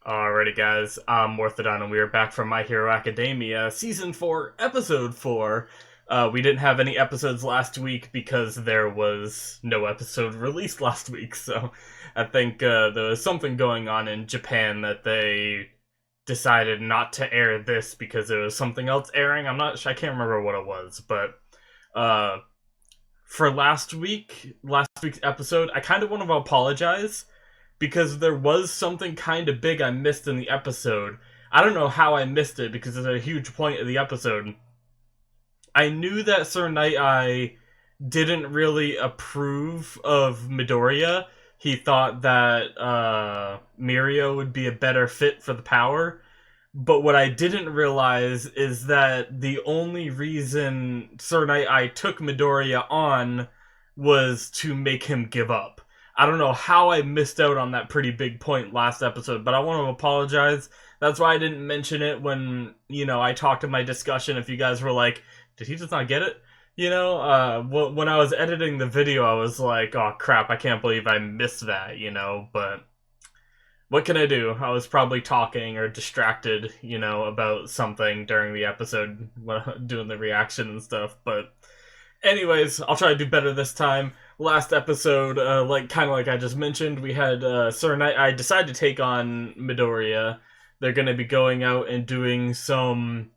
Alrighty, guys, I'm Morthadon, and we are back from My Hero Academia, Season 4, Episode 4. We didn't have any episodes last week because there was no episode released last week, so I think there was something going on in Japan that they decided not to air this because there was something else airing. I can't remember what it was, but uh, for last week's episode, I kind of want to apologize because there was something kind of big I missed in the episode. I don't know how I missed it because it's a huge point of the episode. I knew that Sir Nighteye didn't really approve of Midoriya. He thought that Mirio would be a better fit for the power. But what I didn't realize is that the only reason Sir Nighteye took Midoriya on was to make him give up. I don't know how I missed out on that pretty big point last episode, but I want to apologize. That's why I didn't mention it when, I talked in my discussion. If you guys were like, did he just not get it? When I was editing the video, I was like, oh crap, I can't believe I missed that, but what can I do? I was probably talking or distracted, about something during the episode, doing the reaction and stuff, but anyways, I'll try to do better this time. Last episode, like I just mentioned, we had Sir Nighteye decide to take on Midoriya. They're going to be going out and doing some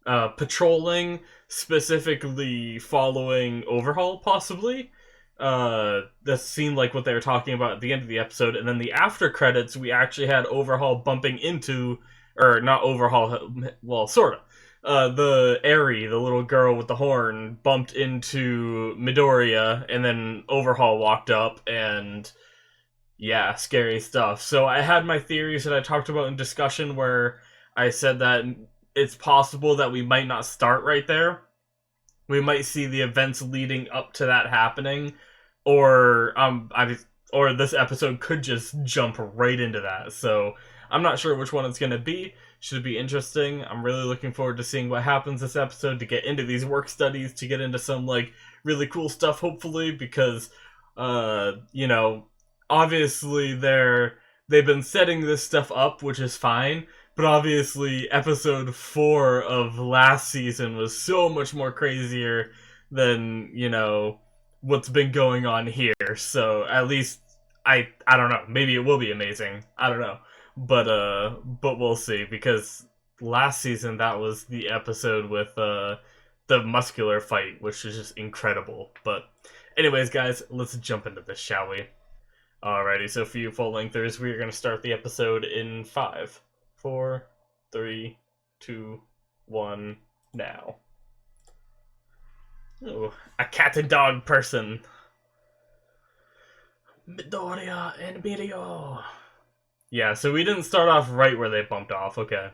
patrolling, specifically following Overhaul, possibly. That seemed like what they were talking about at the end of the episode. And then the after credits, we actually had Overhaul bumping into, or not Overhaul, well, sort of. The Eri, the little girl with the horn, bumped into Midoriya, and then Overhaul walked up, and yeah, scary stuff. So I had my theories that I talked about in discussion where I said that it's possible that we might not start right there. We might see the events leading up to that happening, or or this episode could just jump right into that. So I'm not sure which one it's going to be. Should be interesting. I'm really looking forward to seeing what happens this episode, to get into these work studies, to get into some really cool stuff, hopefully, because obviously they've been setting this stuff up, which is fine, but obviously episode 4 of last season was so much more crazier than, what's been going on here. So at least I don't know, maybe it will be amazing. I don't know. But we'll see, because last season that was the episode with the muscular fight, which is just incredible. But anyways, guys, let's jump into this, shall we? Alrighty, so for you full lengthers, we are going to start the episode in 5, 4, 3, 2, 1, now. Ooh, a cat and dog person. Midoriya and Mirio. Yeah, so we didn't start off right where they bumped off, okay.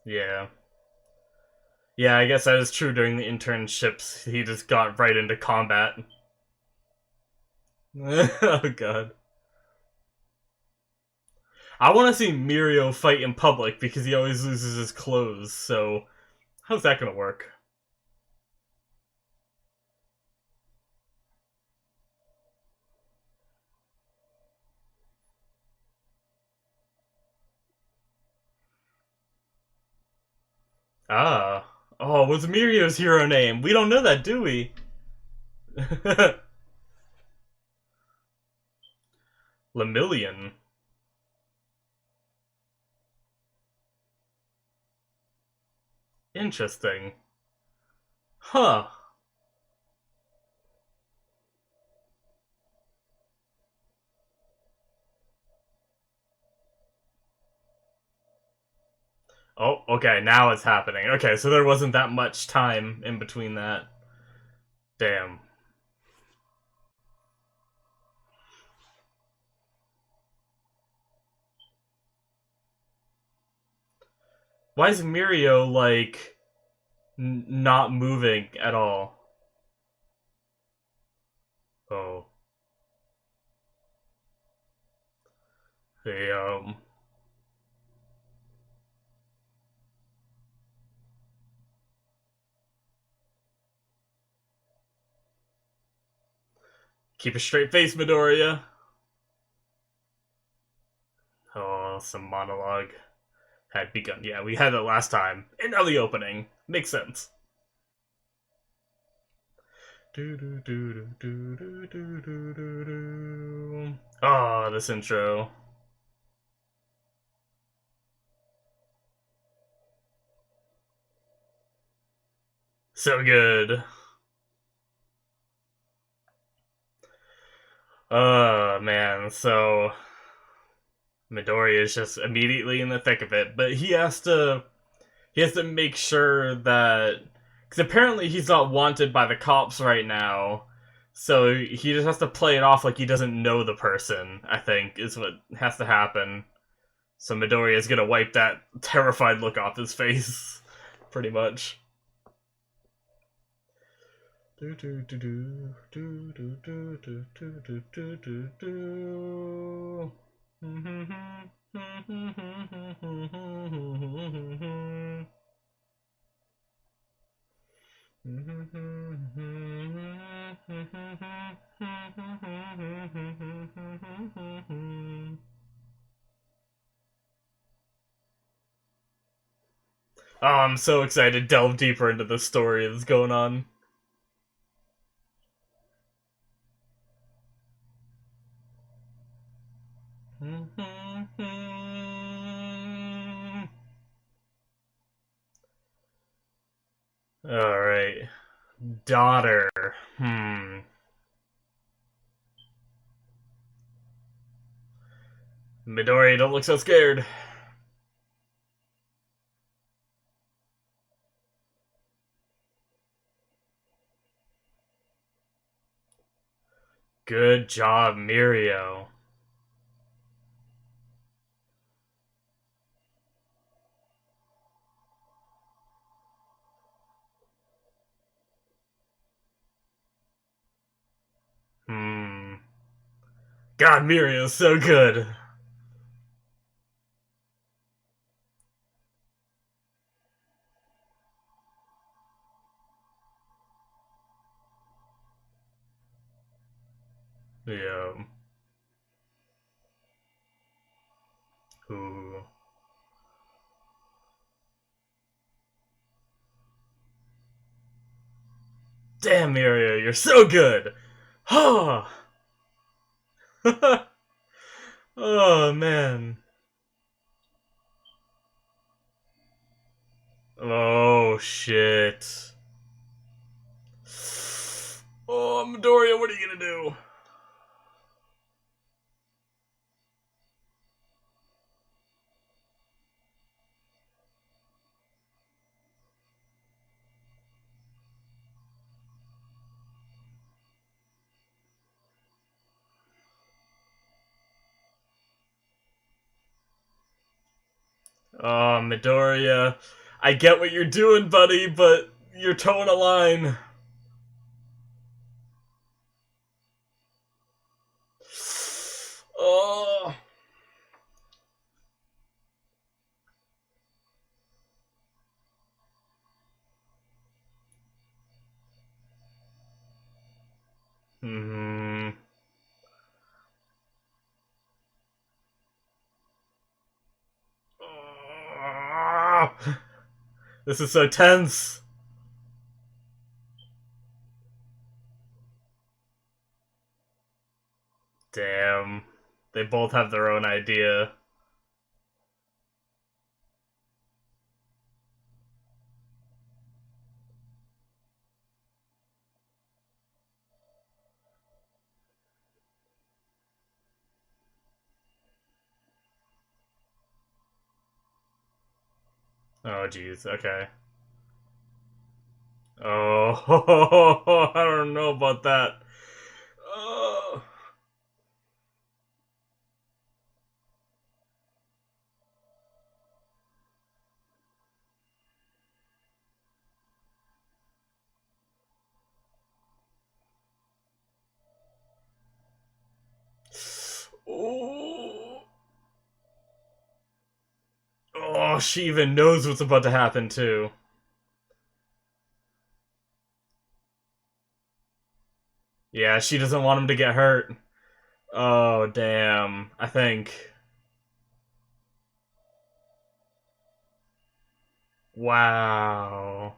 Yeah. Yeah, I guess that is true during the internships. He just got right into combat. Oh god. I want to see Mirio fight in public because he always loses his clothes, so how's that gonna work? Ah. Oh, what's Mirio's hero name? We don't know that, do we? Lemillion. Interesting. Huh. Oh, okay, now it's happening. Okay, so there wasn't that much time in between that. Damn. Why is Mirio, not moving at all? Oh. Hey, Keep a straight face, Midoriya. Oh, some monologue had begun. Yeah, we had it last time. And now the opening. Makes sense. Oh, this intro. So good. Oh, man. So, Midori is just immediately in the thick of it, but he has to make sure that, because apparently he's not wanted by the cops right now, so he just has to play it off like he doesn't know the person, I think, is what has to happen. So Midori is gonna wipe that terrified look off his face, pretty much. Oh, I'm so excited to delve deeper into the story that's going on. Alright. Daughter. Midori, don't look so scared. Good job, Mirio. God, Mirio's so good. Yeah. Ooh. Damn, Mirio, you're so good. Oh. Oh, man. Oh, shit. Oh, Midoriya, what are you gonna do? Oh, Midoriya. I get what you're doing, buddy, but you're towing a line. Oh. Hmm. Oh. This is so tense. Damn. They both have their own idea. Oh, jeez. Okay. Oh, I don't know about that. Oh. Oh. Oh, she even knows what's about to happen, too. Yeah, she doesn't want him to get hurt. Oh, damn. I think. Wow.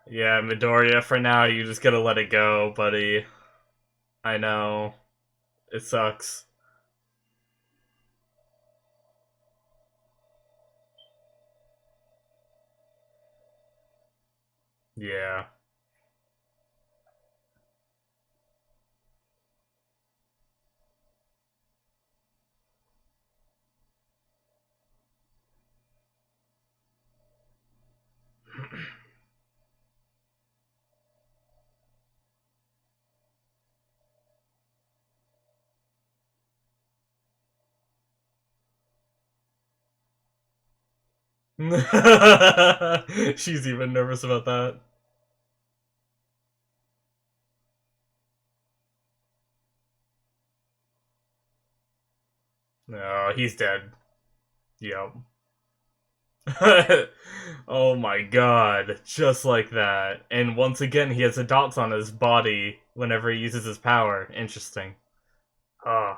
Yeah, Midoriya, for now, you just gotta let it go, buddy. I know. It sucks. Yeah. She's even nervous about that. No, he's dead. Yep. Oh my god, just like that. And once again, he has the dots on his body whenever he uses his power. Interesting. Oh.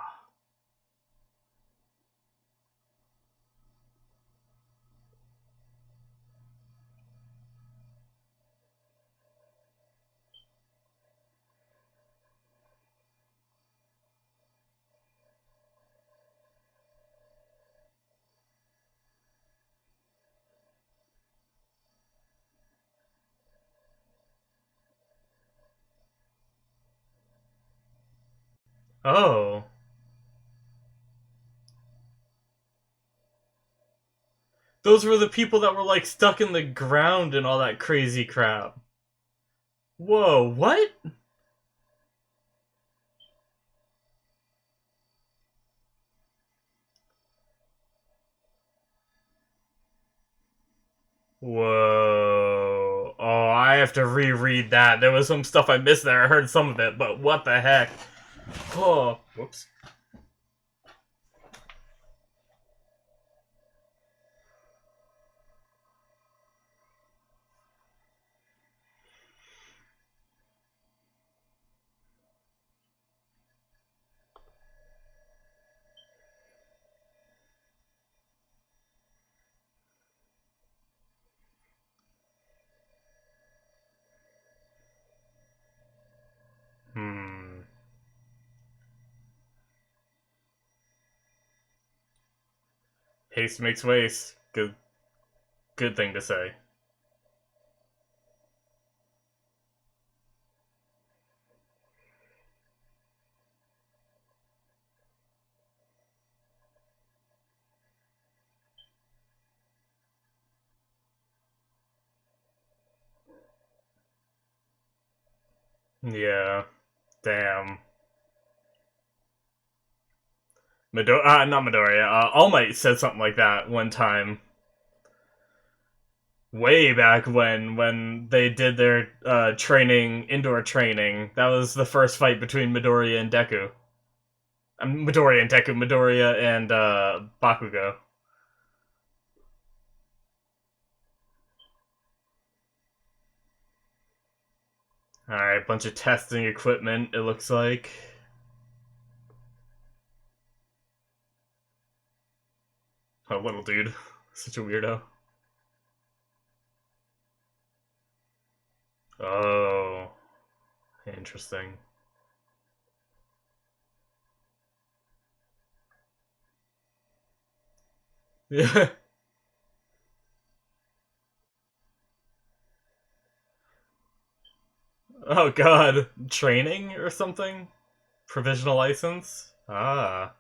Oh. Those were the people that were like stuck in the ground and all that crazy crap. Whoa, what? Whoa. Oh, I have to reread that. There was some stuff I missed there. I heard some of it, but what the heck? Oh, whoops. Hmm. Haste makes waste. Good thing to say. Yeah. Damn. Not Midoriya. All Might said something like that one time, way back when they did their training, indoor training. That was the first fight between Midoriya and Deku. Midoriya and Deku, Midoriya and Bakugo. All right, bunch of testing equipment. It looks like a little dude, such a weirdo. Oh, interesting. Yeah. Oh God, training or something? Provisional license? Ah,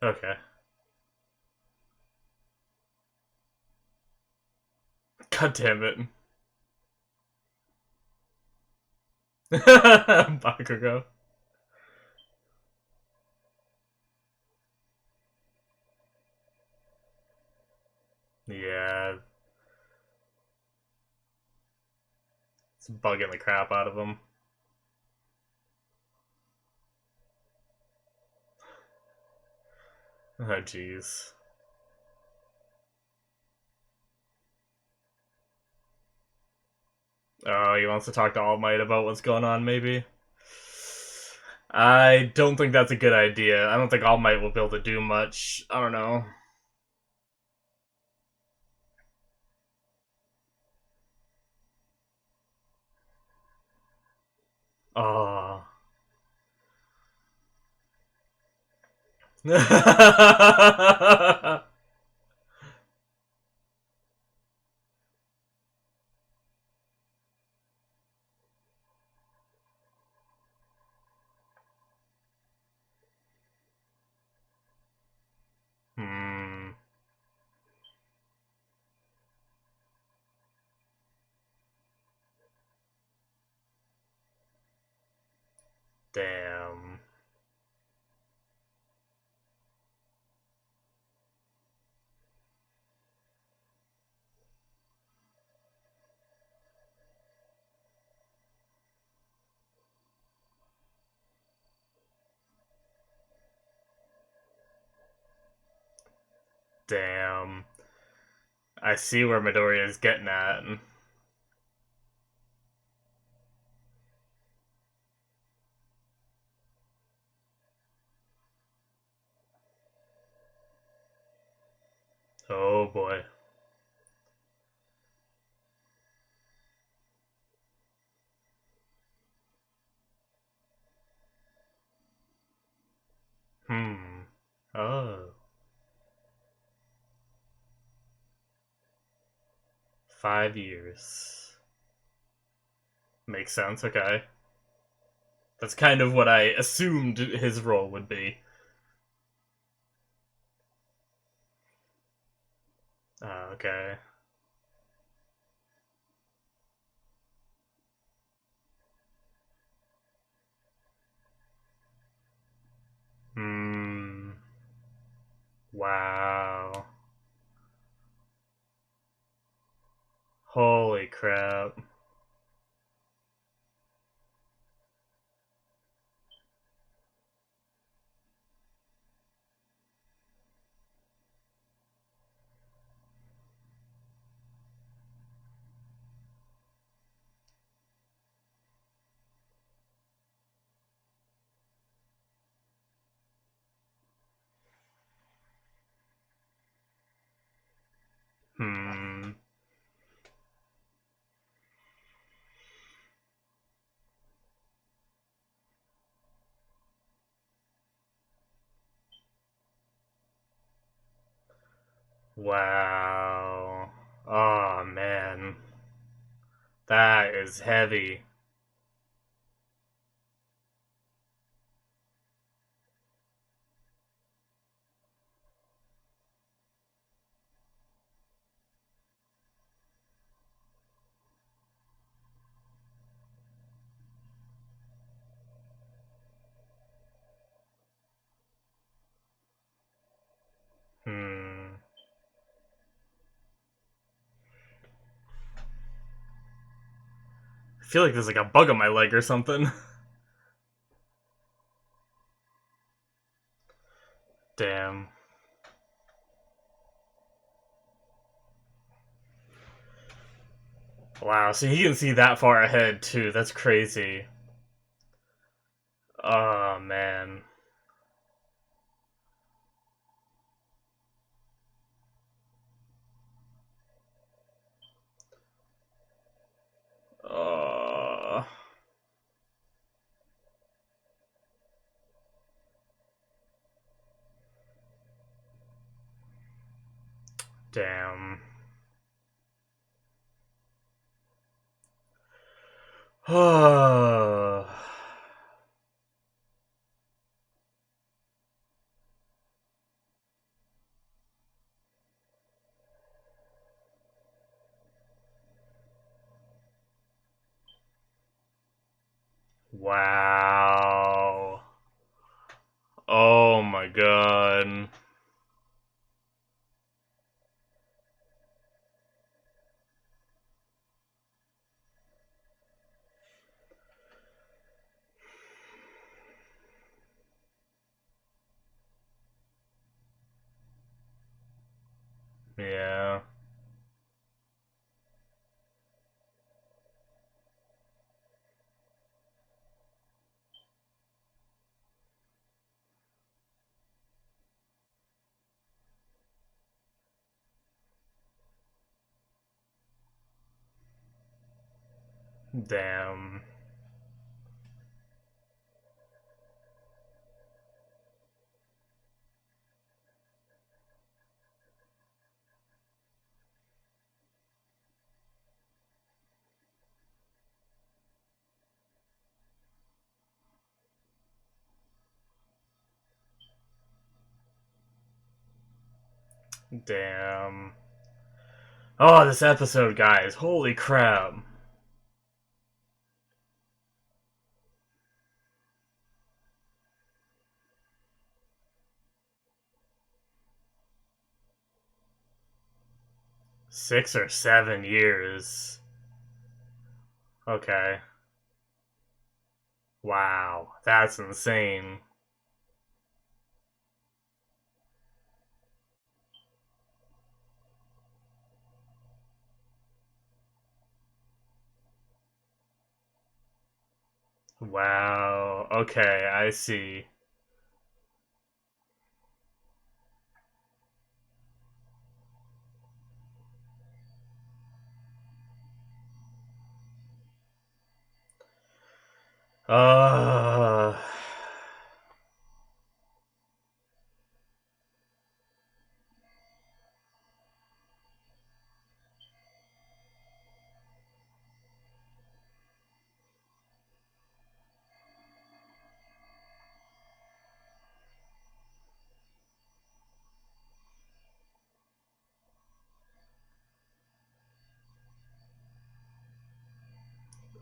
okay. God damn it. Bakugo. Yeah, it's bugging the crap out of him. Oh, jeez. Oh, he wants to talk to All Might about what's going on, maybe? I don't think that's a good idea. I don't think All Might will be able to do much. I don't know. Oh. Hmm. Damn. Damn. I see where Midoriya is getting at. Oh boy. Hmm. Oh. 5 years. Makes sense, okay. That's kind of what I assumed his role would be. Okay. Hmm. Wow. Holy crap. Hmm. Wow. Oh man. That is heavy. Hmm. I feel like there's like a bug on my leg or something. Damn. Wow, so he can see that far ahead too. That's crazy. Oh man. Oh. Damn. Oh. Wow. Oh my god. Yeah. Damn. Damn. Oh, this episode, guys. Holy crap. Six or 7 years. Okay. Wow. That's insane. Wow. Okay, I see. Uh.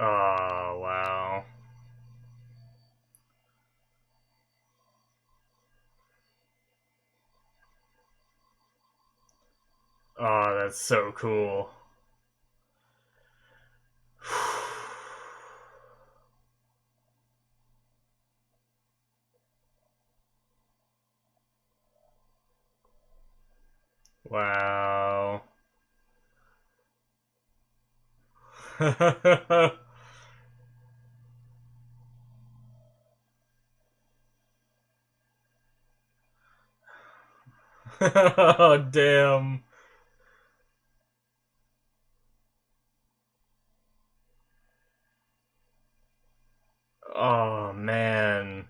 Oh, wow. Oh, that's so cool. Wow. Oh, damn. Oh, man.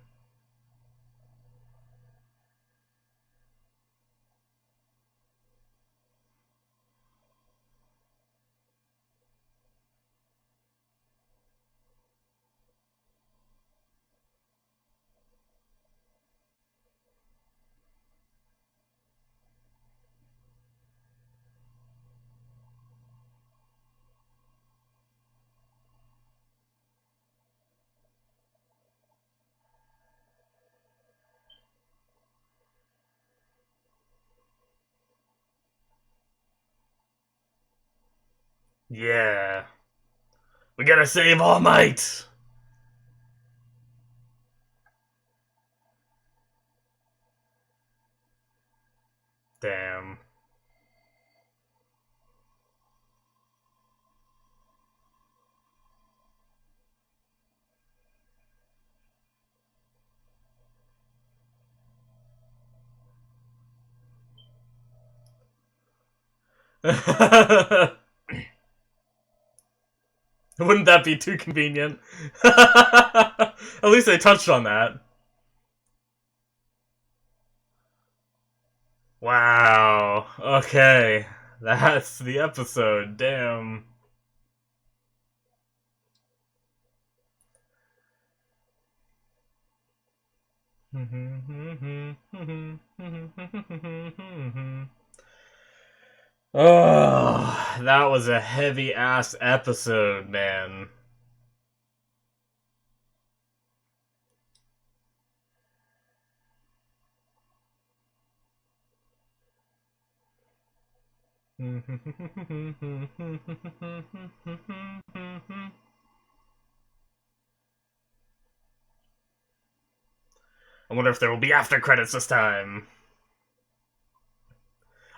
Yeah. We gotta save All Might! Damn. Wouldn't that be too convenient? At least they touched on that. Wow. Okay. That's the episode. Damn. Oh, that was a heavy ass episode, man. I wonder if there will be after credits this time.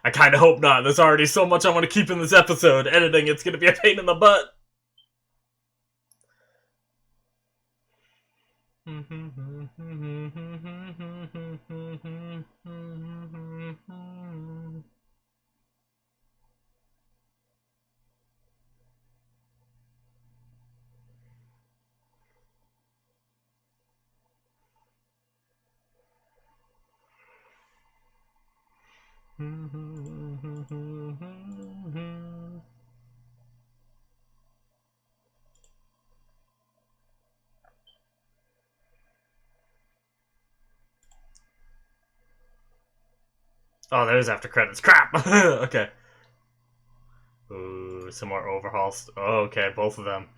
I kind of hope not. There's already so much I want to keep in this episode. Editing, it's going to be a pain in the butt. Oh, there's after credits. Crap! Okay. Ooh, some more overhauls. Oh, okay, both of them.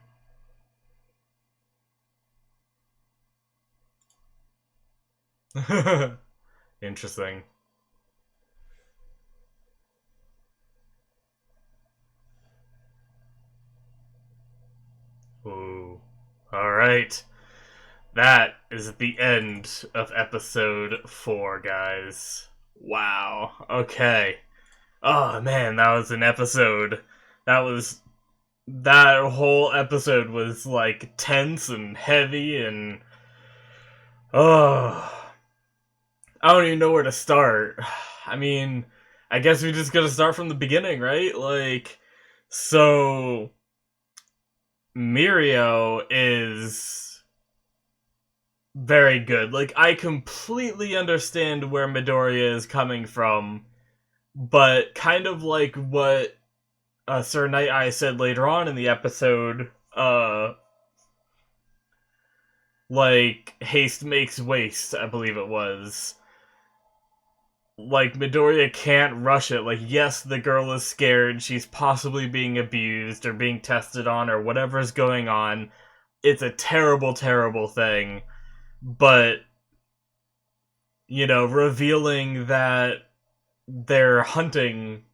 Interesting. Ooh. Alright. That is the end of episode 4, guys. Wow. Okay. Oh man, that was an episode. That whole episode was like tense and heavy and oh, I don't even know where to start. I mean, I guess we just gotta start from the beginning, right? Like, so Mirio is very good. Like, I completely understand where Midoriya is coming from, but kind of like what Sir Nighteye said later on in the episode, like, haste makes waste, I believe it was. Like, Midoriya can't rush it. Like, yes, the girl is scared, she's possibly being abused, or being tested on, or whatever's going on. It's a terrible, terrible thing. But, you know, revealing that they're hunting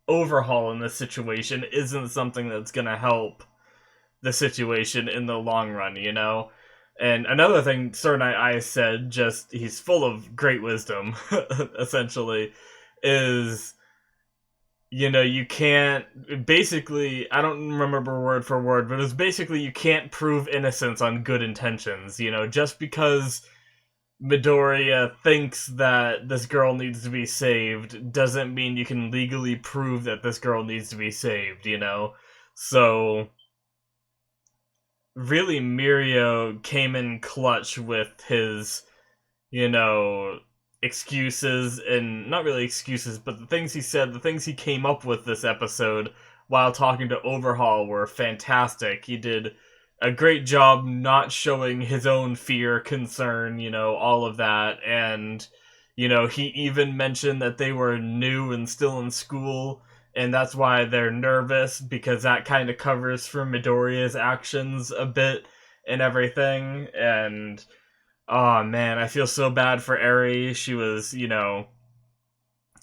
Overhaul in this situation isn't something that's gonna help the situation in the long run, you know? And another thing Sir Nighteye said, just, he's full of great wisdom, essentially, is, you know, you can't, basically, I don't remember word for word, but it's basically you can't prove innocence on good intentions, you know? Just because Midoriya thinks that this girl needs to be saved doesn't mean you can legally prove that this girl needs to be saved, you know? So, really, Mirio came in clutch with his, you know, excuses, and not really excuses, but the things he said, the things he came up with this episode while talking to Overhaul were fantastic. He did a great job not showing his own fear, concern, you know, all of that. And, you know, he even mentioned that they were new and still in school, and that's why they're nervous, because that kind of covers for Midoriya's actions a bit and everything. And, oh man, I feel so bad for Eri. She was, you know,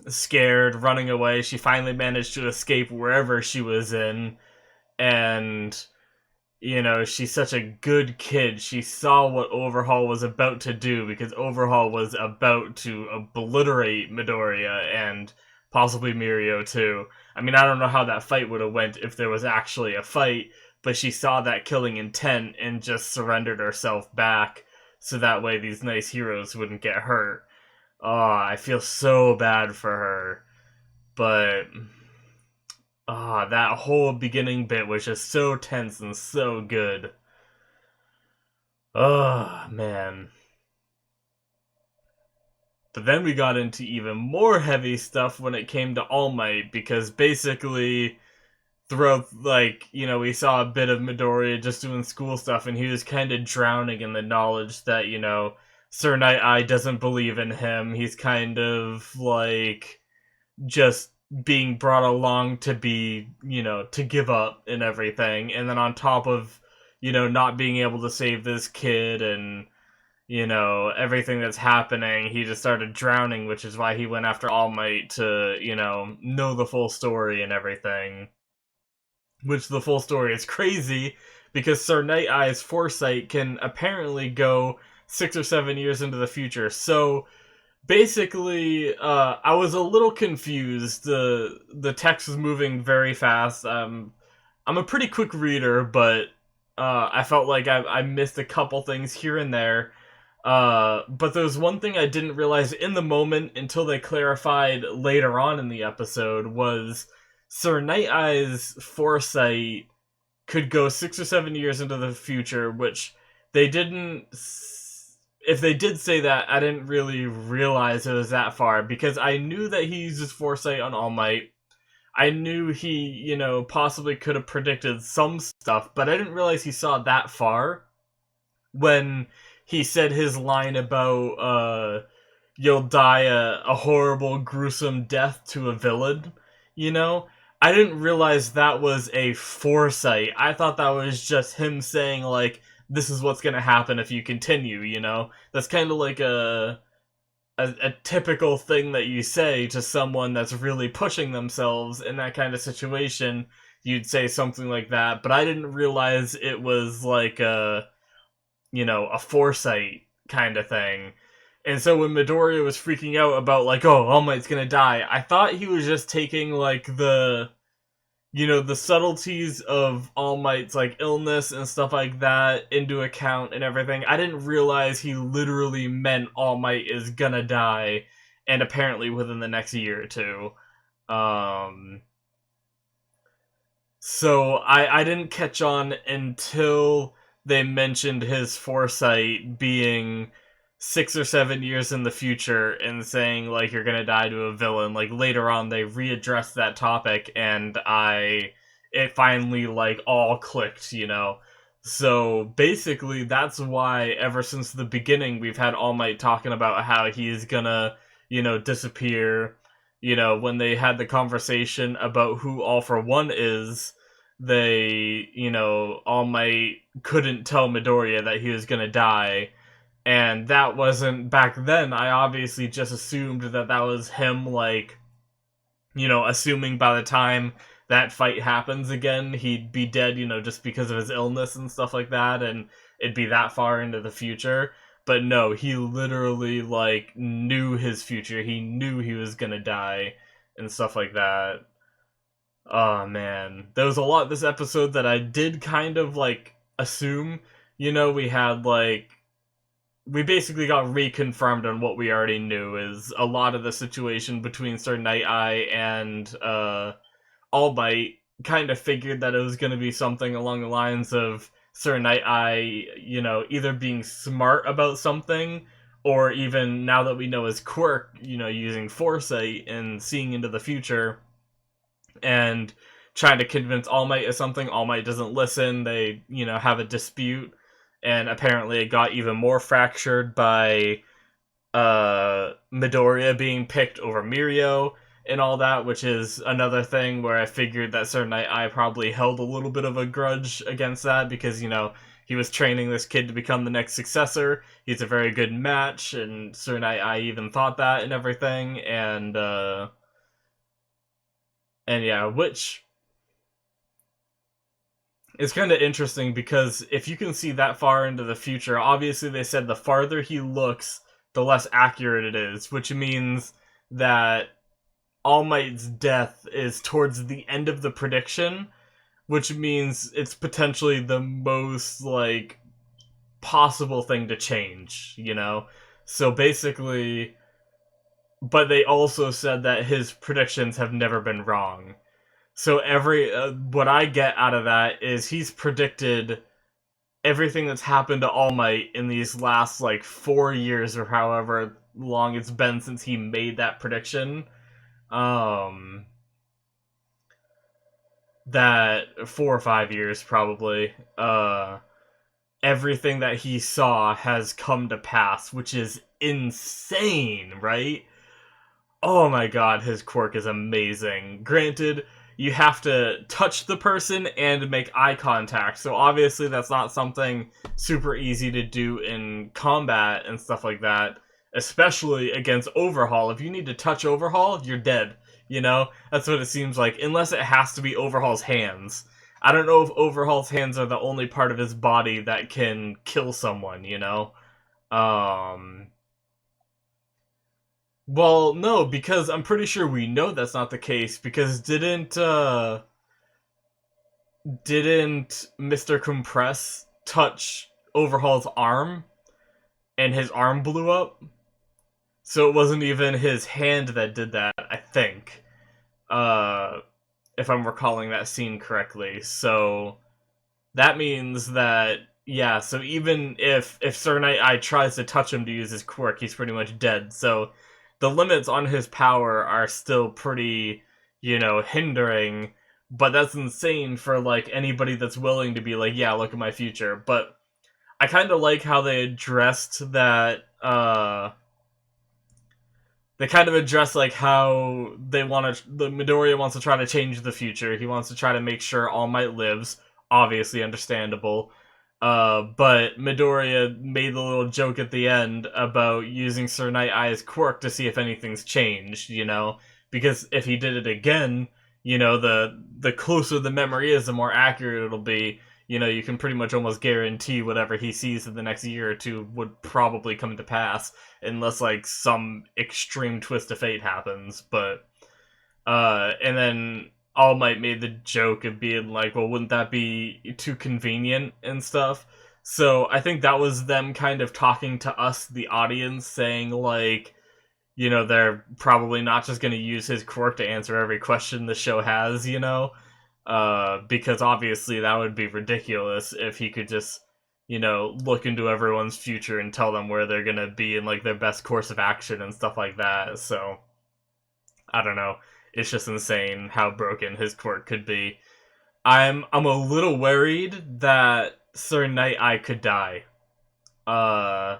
scared, running away. She finally managed to escape wherever she was in, and, you know, she's such a good kid. She saw what Overhaul was about to do, because Overhaul was about to obliterate Midoriya and possibly Mirio too. I mean, I don't know how that fight would have went if there was actually a fight, but she saw that killing intent and just surrendered herself back so that way these nice heroes wouldn't get hurt. Oh, I feel so bad for her. But that whole beginning bit was just so tense and so good. Oh, man. But then we got into even more heavy stuff when it came to All Might, because basically, throughout, like, you know, we saw a bit of Midoriya just doing school stuff, and he was kind of drowning in the knowledge that, you know, Sir Nighteye doesn't believe in him. He's kind of, like, just being brought along to be, you know, to give up and everything. And then on top of, you know, not being able to save this kid and, you know, everything that's happening, he just started drowning, which is why he went after All Might to, you know the full story and everything. Which the full story is crazy, because Sir Night-Eye's foresight can apparently go 6 or 7 years into the future. So, Basically, I was a little confused. The text was moving very fast. I'm a pretty quick reader, but I felt like I missed a couple things here and there. But there was one thing I didn't realize in the moment until they clarified later on in the episode was Sir Night-Eye's foresight could go 6 or 7 years into the future, which they didn't. If they did say that, I didn't really realize it was that far because I knew that he uses foresight on All Might. I knew he, possibly could have predicted some stuff, but I didn't realize he saw that far when he said his line about you'll die a horrible, gruesome death to a villain, you know? I didn't realize that was a foresight. I thought that was just him saying, like, this is what's gonna happen if you continue, you know? That's kind of like a typical thing that you say to someone that's really pushing themselves in that kind of situation. You'd say something like that, but I didn't realize it was like a foresight kind of thing. And so when Midoriya was freaking out about, like, oh, All Might's gonna die, I thought he was just taking, like, the subtleties of All Might's, like, illness and stuff like that into account and everything. I didn't realize he literally meant All Might is gonna die, and apparently within the next year or two. So I didn't catch on until they mentioned his foresight being 6 or 7 years in the future and saying, like, you're gonna die to a villain. Like, later on they readdressed that topic and it finally, like, all clicked, you know? So basically that's why ever since the beginning we've had All Might talking about how he's gonna, disappear. When they had the conversation about who All For One is, All Might couldn't tell Midoriya that he was gonna die. And that wasn't back then. I obviously just assumed that was him, like, assuming by the time that fight happens again, he'd be dead, just because of his illness and stuff like that, and it'd be that far into the future. But no, he literally, like, knew his future. He knew he was gonna die and stuff like that. Oh, man. There was a lot this episode that I did kind of, like, assume. We had, like, we basically got reconfirmed on what we already knew, is a lot of the situation between Sir Night-Eye and All Might kind of figured that it was going to be something along the lines of Sir Night-Eye, either being smart about something, or even now that we know his quirk, using foresight and seeing into the future, and trying to convince All Might of something. All Might doesn't listen, they, have a dispute, and apparently it got even more fractured by Midoriya being picked over Mirio and all that, which is another thing where I figured that Sir Night-Eye probably held a little bit of a grudge against that, because, he was training this kid to become the next successor. He's a very good match, and Sir Night-Eye even thought that and everything, and yeah, which it's kind of interesting because if you can see that far into the future, obviously they said the farther he looks, the less accurate it is, which means that All Might's death is towards the end of the prediction, which means it's potentially the most, like, possible thing to change, So basically, but they also said that his predictions have never been wrong. So what I get out of that is he's predicted everything that's happened to All Might in these last, like, 4 years or however long it's been since he made that prediction. That 4 or 5 years probably. Everything that he saw has come to pass, which is insane, right? Oh my god, his quirk is amazing. Granted, you have to touch the person and make eye contact, so obviously that's not something super easy to do in combat and stuff like that, especially against Overhaul. If you need to touch Overhaul, you're dead, That's what it seems like, unless it has to be Overhaul's hands. I don't know if Overhaul's hands are the only part of his body that can kill someone, Well, no, because I'm pretty sure we know that's not the case, because didn't Mr. Compress touch Overhaul's arm and his arm blew up? So it wasn't even his hand that did that, I think. Uh if I'm recalling that scene correctly. So that means that, yeah, so even if Sir Nighteye tries to touch him to use his quirk, he's pretty much dead. So the limits on his power are still pretty, hindering, but that's insane for, like, anybody that's willing to be like, yeah, look at my future. But I kind of like how they kind of address, like, how the Midoriya wants to try to change the future. He wants to try to make sure All Might lives. Obviously understandable. But Midoriya made the little joke at the end about using Sir Night-Eye's quirk to see if anything's changed, Because if he did it again, the closer the memory is, the more accurate it'll be. You can pretty much almost guarantee whatever he sees in the next year or two would probably come to pass, unless, like, some extreme twist of fate happens. But and then All Might made the joke of being like, well, wouldn't that be too convenient and stuff? So I think that was them kind of talking to us, the audience, saying, like, they're probably not just going to use his quirk to answer every question the show has, because obviously that would be ridiculous if he could just, look into everyone's future and tell them where they're going to be in, like, their best course of action and stuff like that. So I don't know. It's just insane how broken his quirk could be. I'm a little worried that Sir Night-Eye could die. Uh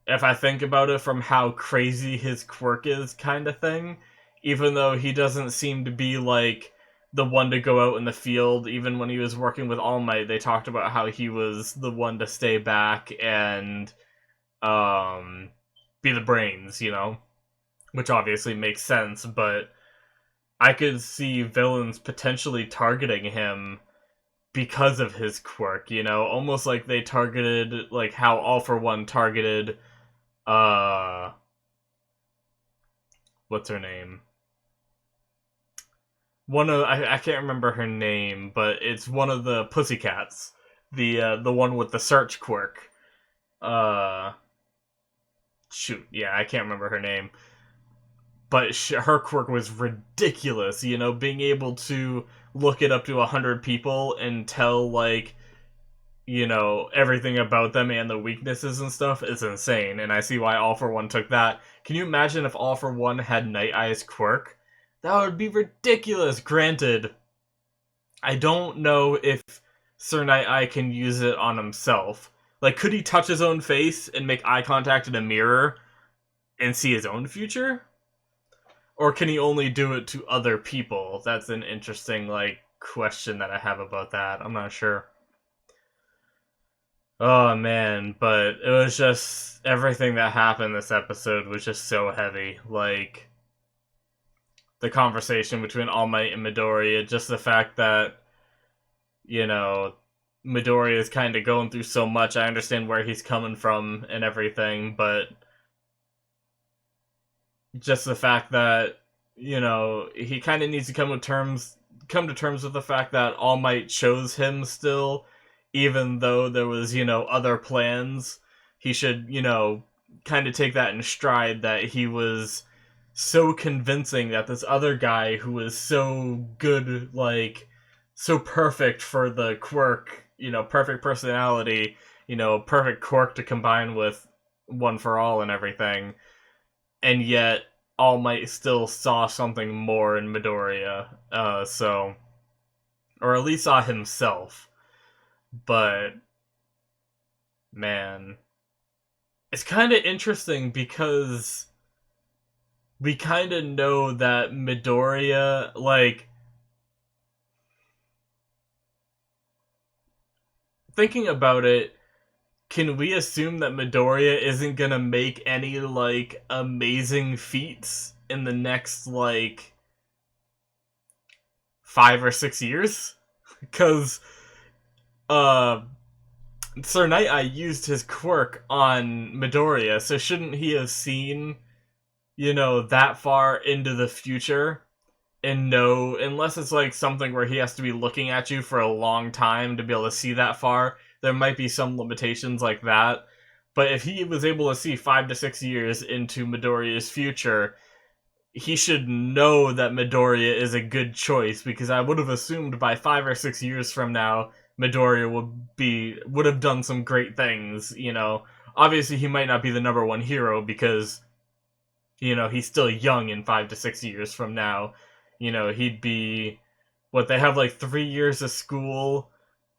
if I think about it from how crazy his quirk is, kind of thing, even though he doesn't seem to be, like, the one to go out in the field. Even when he was working with All Might, they talked about how he was the one to stay back and be the brains, which obviously makes sense, but I could see villains potentially targeting him because of his quirk, almost like they targeted, like, how All For One targeted, what's her name? I can't remember her name, but it's one of the Pussycats, the one with the search quirk. Uh, Shoot, yeah, I can't remember her name. But her quirk was ridiculous, being able to look at up to 100 people and tell, like, everything about them and the weaknesses and stuff is insane, and I see why All For One took that. Can you imagine if All For One had Night-Eye's quirk? That would be ridiculous. Granted, I don't know if Sir Night-Eye can use it on himself. Like, could he touch his own face and make eye contact in a mirror and see his own future? Or can he only do it to other people? That's an interesting, like, question that I have about that. I'm not sure. Oh man, but it was just everything that happened this episode was just so heavy. Like, the conversation between All Might and Midoriya, just the fact that, Midoriya is kind of going through so much. I understand where he's coming from and everything, but just the fact that, he kind of needs to come to terms with the fact that All Might chose him still, even though there was, other plans. He should, kind of take that in stride, that he was so convincing that this other guy who was so good, like, so perfect for the quirk, perfect personality, perfect quirk to combine with One For All and everything, and yet All Might still saw something more in Midoriya, or at least saw himself. But man, it's kind of interesting because we kind of know that Midoriya, like, thinking about it, can we assume that Midoriya isn't gonna make any, like, amazing feats in the next, like, 5 or 6 years? Because, Sir Night-Eye used his quirk on Midoriya, so shouldn't he have seen that far into the future and know, unless it's like something where he has to be looking at you for a long time to be able to see that far, there might be some limitations like that. But if he was able to see 5 to 6 years into Midoriya's future, he should know that Midoriya is a good choice, because I would have assumed by 5 or 6 years from now, Midoriya would have done some great things. Obviously he might not be the number one hero because he's still young in 5 to 6 years from now. He'd be they have like 3 years of school,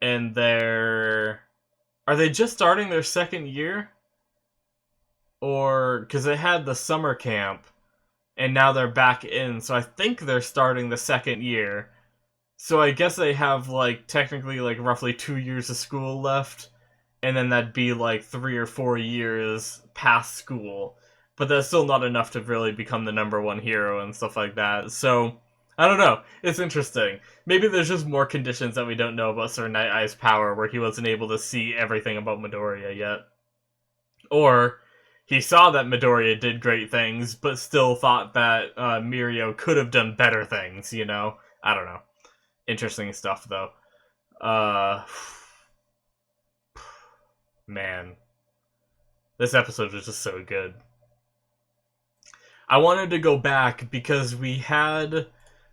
and are they just starting their second year, or because they had the summer camp and now they're back in, so I think they're starting the second year. So I guess they have, like, technically, like, roughly 2 years of school left, and then that'd be, like, 3 or 4 years past school. But that's still not enough to really become the number one hero and stuff like that. So, I don't know. It's interesting. Maybe there's just more conditions that we don't know about Sir Night-Eye's power, where he wasn't able to see everything about Midoriya yet. Or he saw that Midoriya did great things, but still thought that Mirio could have done better things, I don't know. Interesting stuff, though. Man. This episode was just so good. I wanted to go back because we had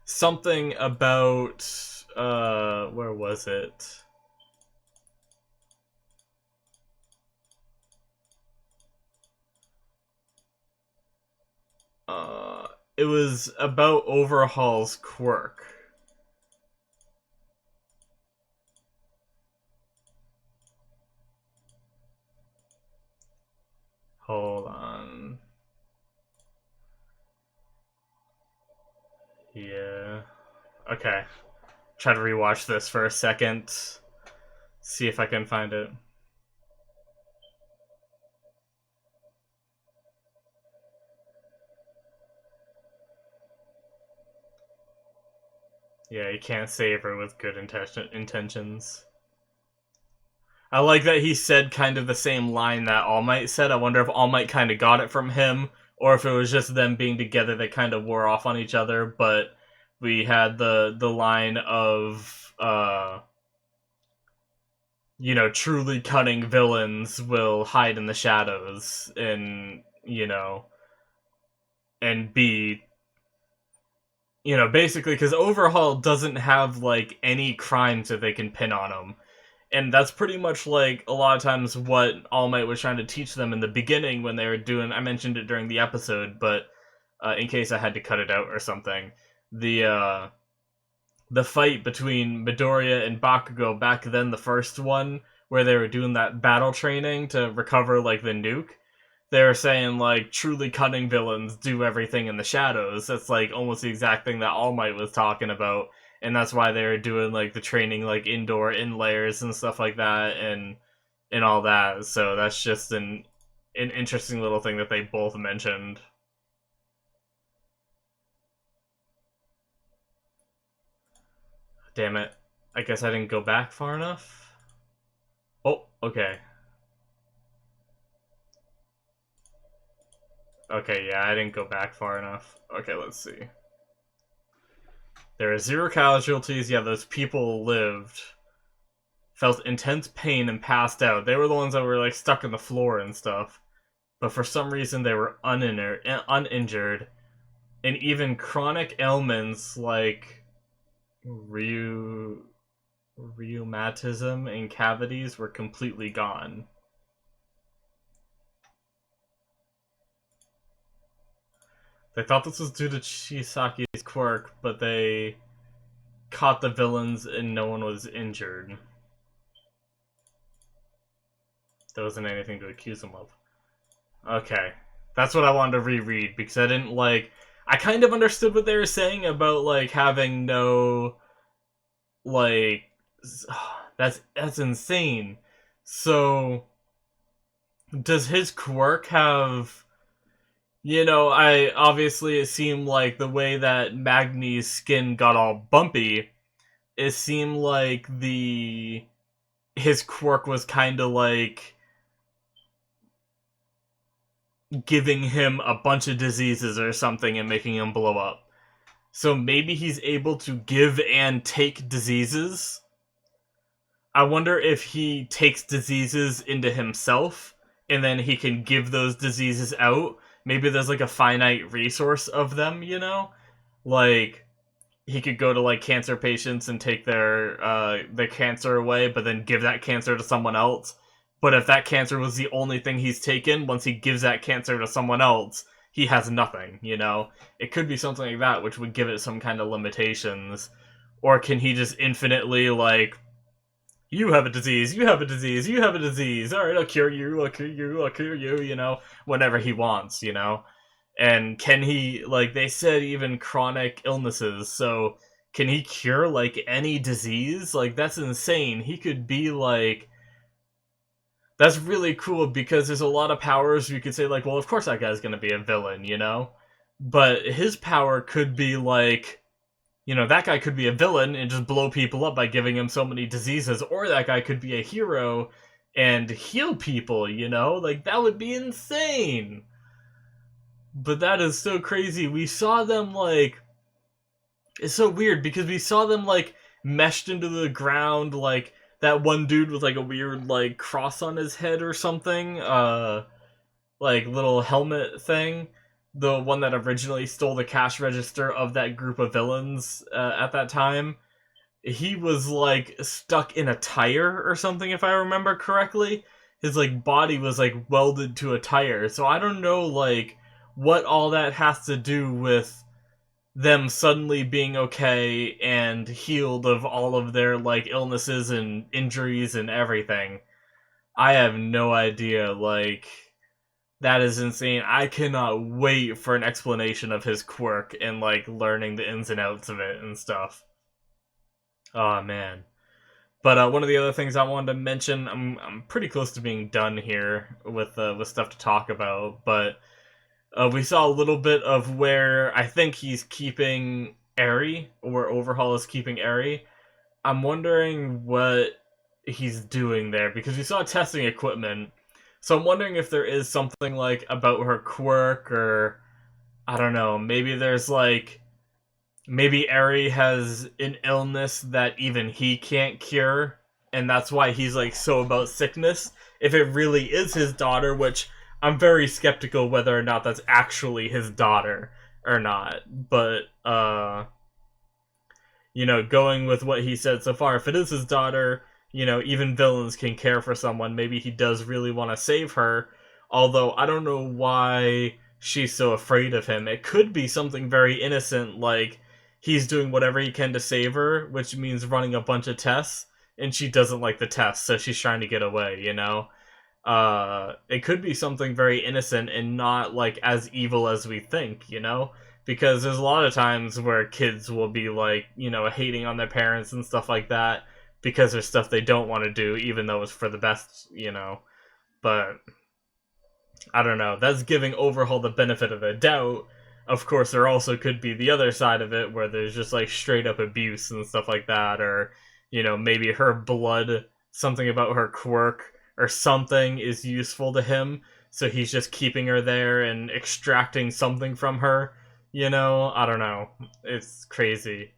something about... where was it? It was about Overhaul's quirk. Hold on. Yeah. Okay. Try to rewatch this for a second. See if I can find it. Yeah, you can't save her with good intentions. I like that he said kind of the same line that All Might said. I wonder if All Might kind of got it from him, or if it was just them being together that kind of wore off on each other. But we had the line of, truly cunning villains will hide in the shadows and, and be... basically, because Overhaul doesn't have, like, any crimes that they can pin on him. And that's pretty much, like, a lot of times what All Might was trying to teach them in the beginning when they were doing... I mentioned it during the episode, but in case I had to cut it out or something. The fight between Midoriya and Bakugo back then, the first one, where they were doing that battle training to recover, like, the nuke. They were saying, like, truly cunning villains do everything in the shadows. That's, like, almost the exact thing that All Might was talking about. And that's why they were doing, like, the training, like, indoor in layers and stuff like that, and all that. So that's just an interesting little thing that they both mentioned. Damn it. I guess I didn't go back far enough? Oh, okay. Okay, yeah, I didn't go back far enough. Okay, let's see. There are 0 casualties. Yeah, those people lived. Felt intense pain and passed out. They were the ones that were, like, stuck in the floor and stuff. But for some reason, they were uninjured. And even chronic ailments like rheumatism and cavities were completely gone. They thought this was due to Chisaki's quirk, but they caught the villains and no one was injured. There wasn't anything to accuse them of. Okay. That's what I wanted to reread, because I didn't, like... I kind of understood what they were saying about, like, having no... Like... That's insane. So... Does his quirk have... obviously it seemed like the way that Magni's skin got all bumpy, it seemed like his quirk was kind of like giving him a bunch of diseases or something and making him blow up. So maybe he's able to give and take diseases. I wonder if he takes diseases into himself and then he can give those diseases out. Maybe there's like a finite resource of them, you know? Like he could go to like cancer patients and take their cancer away, but then give that cancer to someone else. But if that cancer was the only thing he's taken, once he gives that cancer to someone else, he has nothing, you know? It could be something like that, which would give it some kind of limitations. Or can he just infinitely, like, you have a disease, you have a disease, you have a disease, alright, I'll cure you, I'll cure you, I'll cure you, you know? Whenever he wants, you know? And can he, like, they said even chronic illnesses, so can he cure, like, any disease? Like, that's insane. He could be, like, that's really cool because there's a lot of powers you could say, like, well, of course that guy's gonna be a villain, you know? But his power could be, like, you know, that guy could be a villain and just blow people up by giving him so many diseases, or that guy could be a hero and heal people, you know? Like, that would be insane! But that is so crazy. We saw them, like... It's so weird, because we saw them, like, meshed into the ground, like, that one dude with, like, a weird, like, cross on his head or something, like, little helmet thing. The one that originally stole the cash register of that group of villains, at that time. He was, like, stuck in a tire or something, if I remember correctly. His, like, body was, like, welded to a tire. So I don't know, like, what all that has to do with them suddenly being okay and healed of all of their, like, illnesses and injuries and everything. I have no idea, like, that is insane. I cannot wait for an explanation of his quirk and, like, learning the ins and outs of it and stuff. Oh, man. But one of the other things I wanted to mention, I'm pretty close to being done here with stuff to talk about, but we saw a little bit of where I think he's keeping Eri, or where Overhaul is keeping Eri. I'm wondering what he's doing there, because we saw testing equipment. So I'm wondering if there is something, like, about her quirk, or I don't know, maybe there's, like, maybe Eri has an illness that even he can't cure, and that's why he's, like, so about sickness. If it really is his daughter, which I'm very skeptical whether or not that's actually his daughter or not. But, you know, going with what he said so far, if it is his daughter, you know, even villains can care for someone. Maybe he does really want to save her. Although, I don't know why she's so afraid of him. It could be something very innocent, like he's doing whatever he can to save her, which means running a bunch of tests, and she doesn't like the tests, so she's trying to get away, you know? It could be something very innocent and not, like, as evil as we think, you know? Because there's a lot of times where kids will be, like, you know, hating on their parents and stuff like that because there's stuff they don't want to do, even though it's for the best, you know? But I don't know. That's giving Overhaul the benefit of the doubt. Of course, there also could be the other side of it, where there's just, like, straight-up abuse and stuff like that, or, you know, maybe her blood, something about her quirk, or something is useful to him, so he's just keeping her there and extracting something from her, you know? I don't know. It's crazy.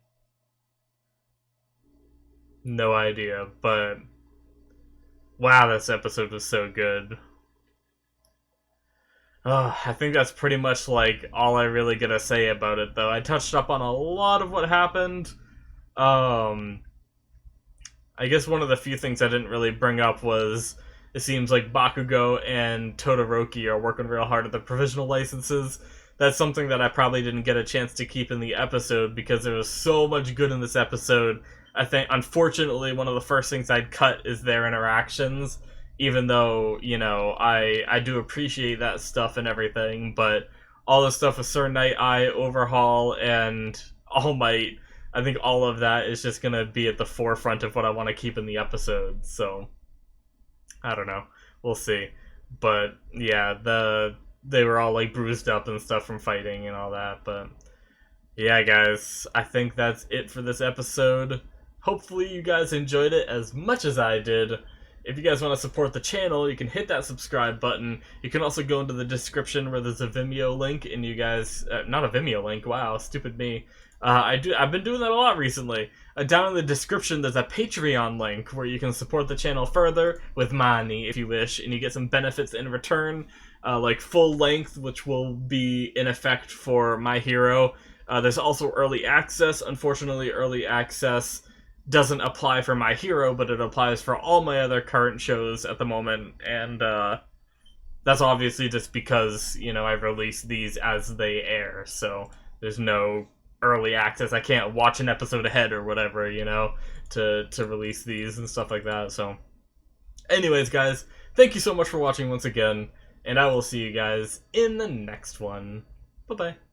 No idea, but wow, this episode was so good. I think that's pretty much, like, all I really gotta say about it, though. I touched up on a lot of what happened. I guess one of the few things I didn't really bring up was it seems like Bakugo and Todoroki are working real hard at the provisional licenses. That's something that I probably didn't get a chance to keep in the episode because there was so much good in this episode. I think, unfortunately, one of the first things I'd cut is their interactions, even though, you know, I do appreciate that stuff and everything, but all the stuff with Sir Nighteye, Overhaul, and All Might, I think all of that is just gonna be at the forefront of what I want to keep in the episode, so I don't know. We'll see. But yeah, they were all, like, bruised up and stuff from fighting and all that, but yeah, guys, I think that's it for this episode. Hopefully you guys enjoyed it as much as I did. if you guys want to support the channel, you can hit that subscribe button. You can also go into the description where there's a Vimeo link, and you guys, not a Vimeo link, wow, stupid me. I've been doing that a lot recently. Down in the description, there's a Patreon link where you can support the channel further with money, if you wish, and you get some benefits in return, like full length, which will be in effect for My Hero. There's also early access. Unfortunately, early access doesn't apply for My Hero, but it applies for all my other current shows at the moment, and that's obviously just because, you know, I've released these as they air, so there's no early access. I can't watch an episode ahead or whatever, you know, to release these and stuff like that. So anyways, guys, thank you so much for watching once again, and I will see you guys in the next one. Bye-bye.